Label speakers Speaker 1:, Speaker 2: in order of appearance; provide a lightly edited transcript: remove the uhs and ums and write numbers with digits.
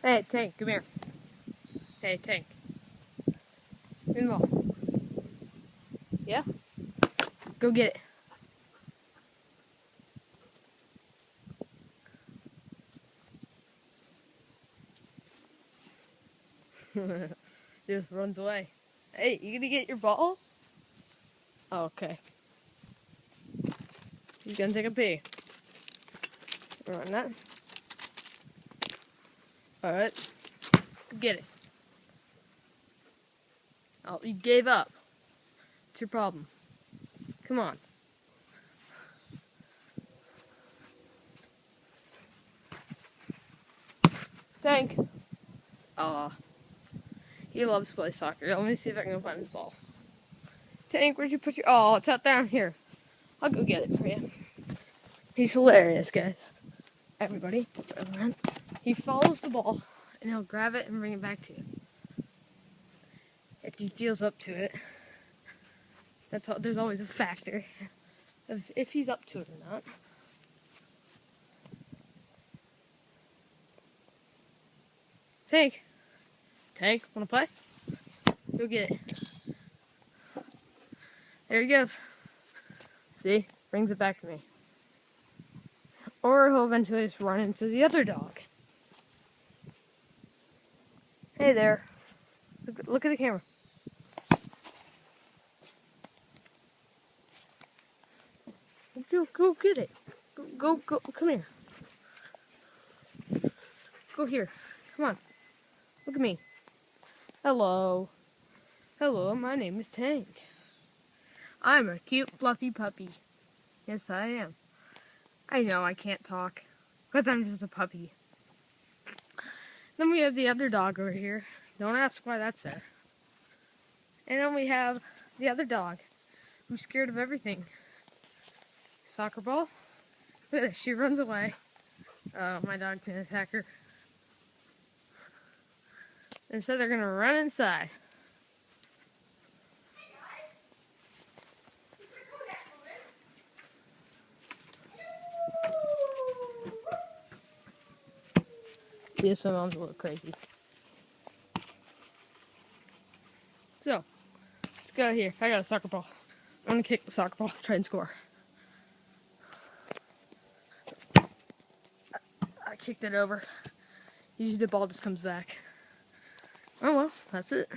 Speaker 1: Hey, Tank, come here. Hey, Tank. Give me the ball. Yeah? Go get it. Just runs away. Hey, you gonna get your ball? Oh, okay. He's gonna take a pee. Run that. Alright. Get it. Oh, you gave up. It's your problem. Come on. Tank. Aw. He loves to play soccer. Let me see if I can find his ball. Tank, where'd you put your... Oh, it's out down here. I'll go get it for you. He's hilarious, guys. Everybody. He follows the ball, and he'll grab it and bring it back to you. If he feels up to it. That's all, there's always a factor of if he's up to it or not. Tank. Tank, wanna play? Go get it. There he goes. See? Brings it back to me. Or he'll eventually just run into the other dog. Hey there. Look at the camera. Go get it. Go, come here. Go here. Come on. Look at me. Hello. Hello, my name is Tank. I'm a cute, fluffy puppy. Yes, I am. I know I can't talk, but I'm just a puppy. Then we have the other dog over here. Don't ask why that's there. And then we have the other dog, who's scared of everything. Soccer ball. Look at this, she runs away. My dog can attack her. Instead, they're gonna run inside. Yes, my mom's a little crazy. So, let's go here. I got a soccer ball. I'm gonna kick the soccer ball, try and score. I kicked it over. Usually the ball just comes back. Oh well, that's it.